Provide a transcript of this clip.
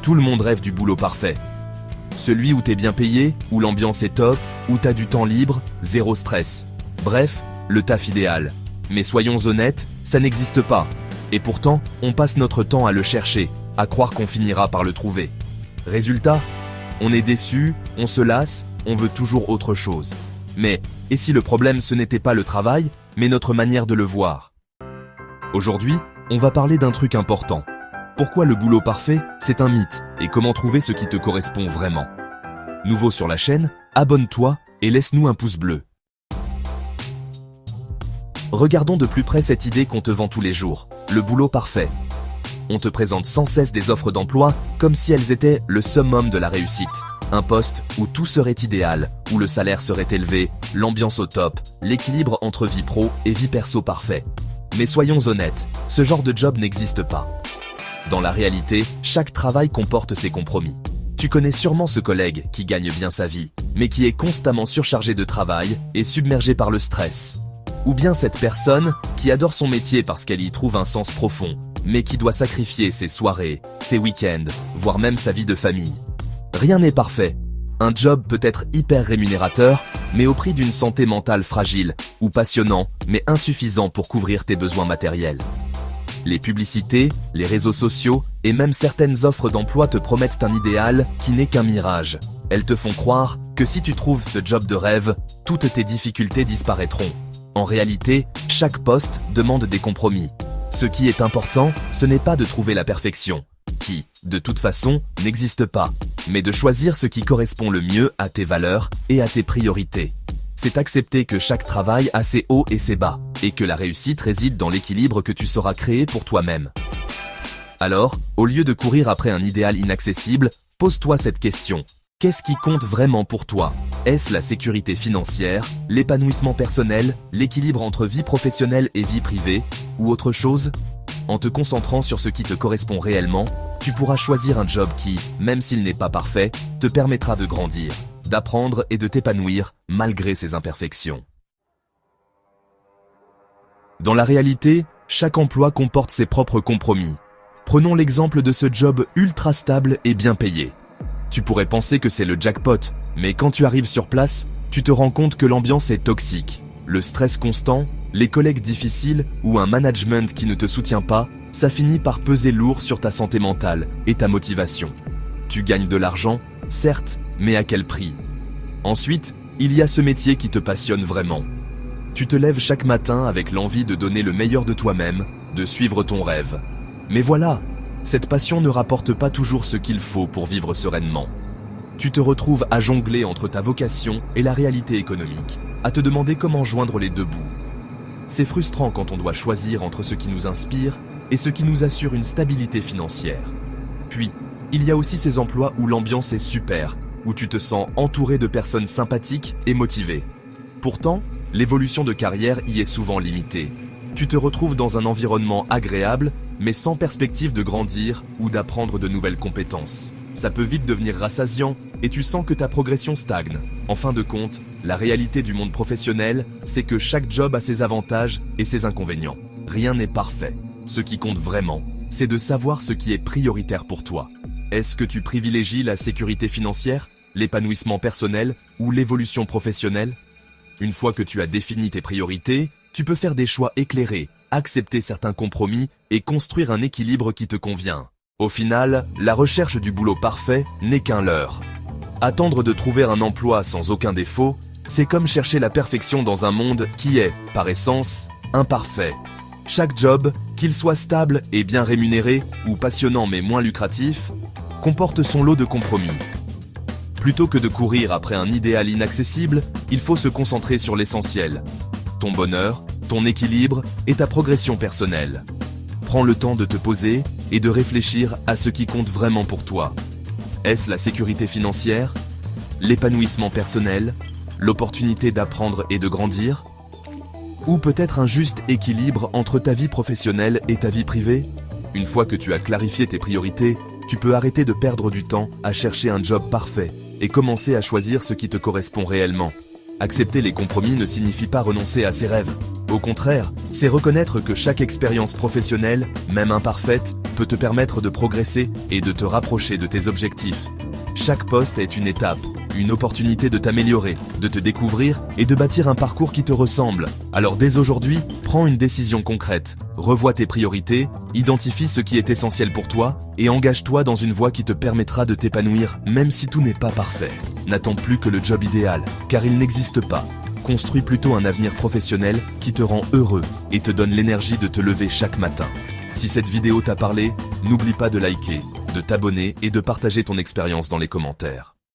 Tout le monde rêve du boulot parfait. Celui où t'es bien payé, où l'ambiance est top, où t'as du temps libre, zéro stress. Bref, le taf idéal. Mais soyons honnêtes, ça n'existe pas. Et pourtant, on passe notre temps à le chercher, à croire qu'on finira par le trouver. Résultat, on est déçu, on se lasse, on veut toujours autre chose. Mais, et si le problème ce n'était pas le travail, mais notre manière de le voir? Aujourd'hui, on va parler d'un truc important. Pourquoi le boulot parfait, c'est un mythe, et comment trouver ce qui te correspond vraiment. Nouveau sur la chaîne, abonne-toi et laisse-nous un pouce bleu. Regardons de plus près cette idée qu'on te vend tous les jours, le boulot parfait. On te présente sans cesse des offres d'emploi comme si elles étaient le summum de la réussite. Un poste où tout serait idéal, où le salaire serait élevé, l'ambiance au top, l'équilibre entre vie pro et vie perso parfait. Mais soyons honnêtes, ce genre de job n'existe pas. Dans la réalité, chaque travail comporte ses compromis. Tu connais sûrement ce collègue qui gagne bien sa vie, mais qui est constamment surchargé de travail et submergé par le stress. Ou bien cette personne qui adore son métier parce qu'elle y trouve un sens profond, mais qui doit sacrifier ses soirées, ses week-ends, voire même sa vie de famille. Rien n'est parfait. Un job peut être hyper rémunérateur, mais au prix d'une santé mentale fragile, ou passionnant, mais insuffisant pour couvrir tes besoins matériels. Les publicités, les réseaux sociaux et même certaines offres d'emploi te promettent un idéal qui n'est qu'un mirage. Elles te font croire que si tu trouves ce job de rêve, toutes tes difficultés disparaîtront. En réalité, chaque poste demande des compromis. Ce qui est important, ce n'est pas de trouver la perfection, qui, de toute façon, n'existe pas, mais de choisir ce qui correspond le mieux à tes valeurs et à tes priorités. C'est accepter que chaque travail a ses hauts et ses bas, et que la réussite réside dans l'équilibre que tu sauras créer pour toi-même. Alors, au lieu de courir après un idéal inaccessible, pose-toi cette question. Qu'est-ce qui compte vraiment pour toi? Est-ce la sécurité financière, l'épanouissement personnel, l'équilibre entre vie professionnelle et vie privée, ou autre chose? En te concentrant sur ce qui te correspond réellement, tu pourras choisir un job qui, même s'il n'est pas parfait, te permettra de grandir, d'apprendre et de t'épanouir malgré ses imperfections. Dans la réalité, chaque emploi comporte ses propres compromis. Prenons l'exemple de ce job ultra stable et bien payé. Tu pourrais penser que c'est le jackpot, mais quand tu arrives sur place, tu te rends compte que l'ambiance est toxique. Le stress constant, les collègues difficiles ou un management qui ne te soutient pas, ça finit par peser lourd sur ta santé mentale et ta motivation. Tu gagnes de l'argent, certes, mais à quel prix? Ensuite, il y a ce métier qui te passionne vraiment. Tu te lèves chaque matin avec l'envie de donner le meilleur de toi-même, de suivre ton rêve. Mais voilà, cette passion ne rapporte pas toujours ce qu'il faut pour vivre sereinement. Tu te retrouves à jongler entre ta vocation et la réalité économique, à te demander comment joindre les deux bouts. C'est frustrant quand on doit choisir entre ce qui nous inspire et ce qui nous assure une stabilité financière. Puis, il y a aussi ces emplois où l'ambiance est super, où tu te sens entouré de personnes sympathiques et motivées. Pourtant, l'évolution de carrière y est souvent limitée. Tu te retrouves dans un environnement agréable, mais sans perspective de grandir ou d'apprendre de nouvelles compétences. Ça peut vite devenir rassasiant et tu sens que ta progression stagne. En fin de compte, la réalité du monde professionnel, c'est que chaque job a ses avantages et ses inconvénients. Rien n'est parfait. Ce qui compte vraiment, c'est de savoir ce qui est prioritaire pour toi. Est-ce que tu privilégies la sécurité financière, l'épanouissement personnel ou l'évolution professionnelle? Une fois que tu as défini tes priorités, tu peux faire des choix éclairés, accepter certains compromis et construire un équilibre qui te convient. Au final, la recherche du boulot parfait n'est qu'un leurre. Attendre de trouver un emploi sans aucun défaut, c'est comme chercher la perfection dans un monde qui est, par essence, imparfait. Chaque job, qu'il soit stable et bien rémunéré ou passionnant mais moins lucratif, comporte son lot de compromis. Plutôt que de courir après un idéal inaccessible, il faut se concentrer sur l'essentiel. Ton bonheur, ton équilibre et ta progression personnelle. Prends le temps de te poser et de réfléchir à ce qui compte vraiment pour toi. Est-ce la sécurité financière, l'épanouissement personnel, l'opportunité d'apprendre et de grandir? Ou peut-être un juste équilibre entre ta vie professionnelle et ta vie privée? Une fois que tu as clarifié tes priorités, tu peux arrêter de perdre du temps à chercher un job parfait et commencer à choisir ce qui te correspond réellement. Accepter les compromis ne signifie pas renoncer à ses rêves. Au contraire, c'est reconnaître que chaque expérience professionnelle, même imparfaite, peut te permettre de progresser et de te rapprocher de tes objectifs. Chaque poste est une étape, une opportunité de t'améliorer, de te découvrir et de bâtir un parcours qui te ressemble. Alors dès aujourd'hui, prends une décision concrète, revois tes priorités, identifie ce qui est essentiel pour toi et engage-toi dans une voie qui te permettra de t'épanouir même si tout n'est pas parfait. N'attends plus que le job idéal, car il n'existe pas. Construis plutôt un avenir professionnel qui te rend heureux et te donne l'énergie de te lever chaque matin. Si cette vidéo t'a parlé, n'oublie pas de liker, de t'abonner et de partager ton expérience dans les commentaires.